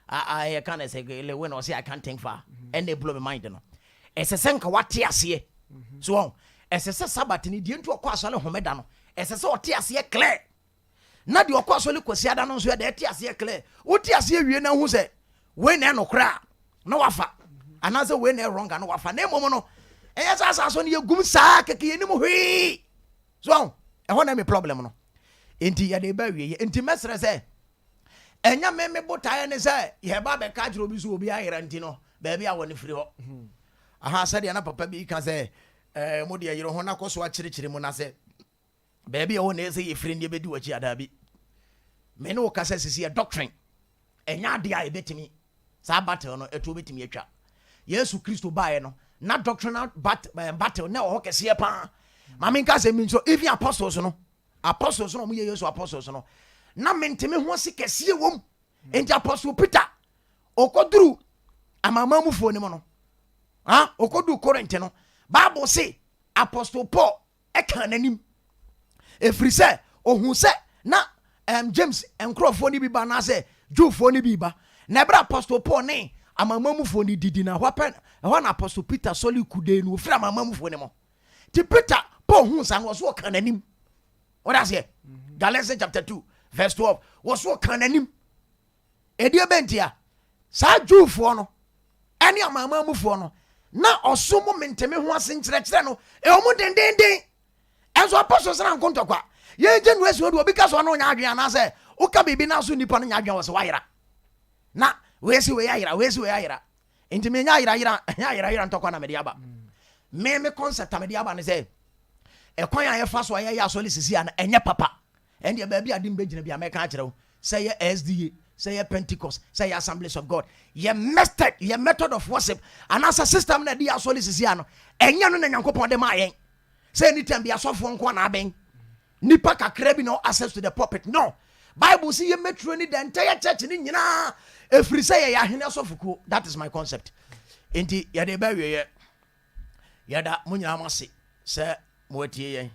I can't say when I say I can't think far and they blow my mind no ɛsɛ sɛ nka wate aseɛ so ɛsɛ sɛ Sabbath ni die ntu ɔkɔ asole homeda no ɛsɛ sɛ ɔte aseɛ clear na de ɔkɔ asole kwasi ada no nso yɛ de ɛte aseɛ clear wote aseɛ wie na hu sɛ we na no kra na wafa anaasɛ we na wrong na wafa na mmom no ɛyɛ sɛ asaso no yɛgum saa keke yɛnim hwee so ɛhɔ na me problem no enti ya de ba wie enti mesere se enya me botae ne se ye ba be ka jiro bi so obi ayera enti no ba bia woni firi ho aha se de na papa bi ka se mo de yero ho na koso a kirikiri mu na se ba bia woni se ye firi ne be di wachi ada bi me no ka se sisi doctrine enya de a ebetimi sa battle no eto betimi atwa Yesu Kristo bae no na doctrinal battle na o kese pa ma me ka se mi so even apostles no mo ye Yesu apostles no na menteme ho se kese wom enti apostle Peter okoduru amamamufo ni mo no okodu Corinth no Bible say apostle Paul e kan nanim efiri se ohun se na James enkrofo ni bi ba na se Jewfo ni bi ba na bra apostle Paul ne amamamufo ni didi na hwapen ho na apostle Peter soli kude no ofira amamamufo ni mo ti Peter Paul hu san wo so kan nanim. What does it? Galatians chapter 2, verse 12. Was so cananim. Edia bentia. Sa Jewfo no. Any of my mamufo no. Na osumo menteme ho asenkyerɛkyerɛ no. E omo den. Enso apostles na nkonto kwa. Ye genu esi odu obi ka so no nya adwen na se. Uka bibi na so nipa no nya adwen wo se wayera. Na we si we ayera. Enti me nya ayera ntokwa na me de aba. Me concept me de aba ne se ekwan ya fa so ya asole sisi ana enye papa ende ba bia dim begina bia meka akere wo say ye SDA say ye Pentecost say ye Assemblies of God ye method of worship and as a system na dia asole sisi ana enye no na Nyankopon de ma yen say anytime bia sofo nko na aben nipa kakra bi no access to the pulpit no Bible say ye metro ni the entire church ni nyina efiri say ye ahene sofuko. That is my concept enti ye de ba wie ye da munyina amase say motie yen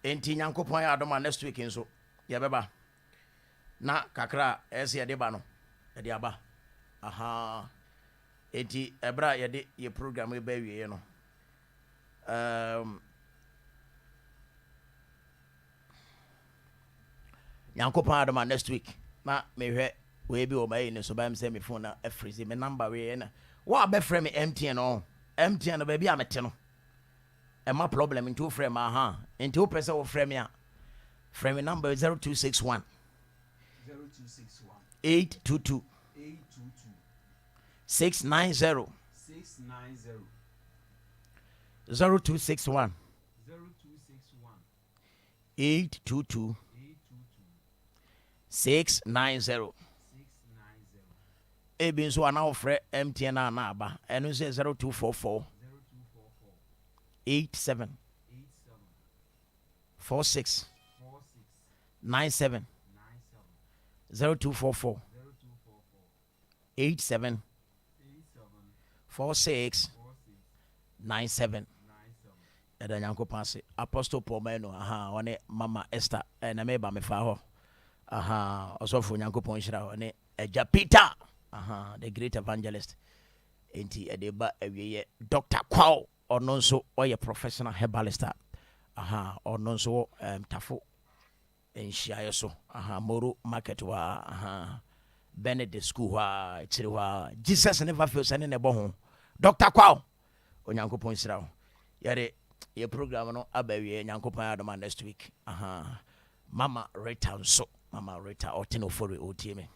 enti Nyankopon ya adoma next week nso ye beba na kakra ese ye de ba no ye de aba aha enti ebra ye de ye program e ba wie no Nyankopon adoma next week na mehwe we bi o mai ne so ba me say me phone na freeze me number we na wa be frame me MTN no ba bi a mete no my problem into frame into person of frame ya frame number 0261 822 690 0261 822 690 ebin so ana ofre MTN na aba eno say 0244 87 46 97 0244 87 46 97. ɛda nyankopɔn ase apostle paul mano ɔne mama esther na meba mefa hɔ ɔsɔfo nyankopɔn hyira ɔne agya peter the great evangelist enti ɛde ba awieyɛ dr kwao ɔno nso ɔyɛ professional herbalist ɔno nso tafo nhyiaeɛ so moro market hɔ benedict school hɔ akyiri hɔ jesus never fails ɛne ne bɔ ho dr kwao onyankopɔn hyira wo yɛde yɛ program no aba wie nyankopɔn adoma next week mama rita nso mama rita ɔte no fori ɔtie me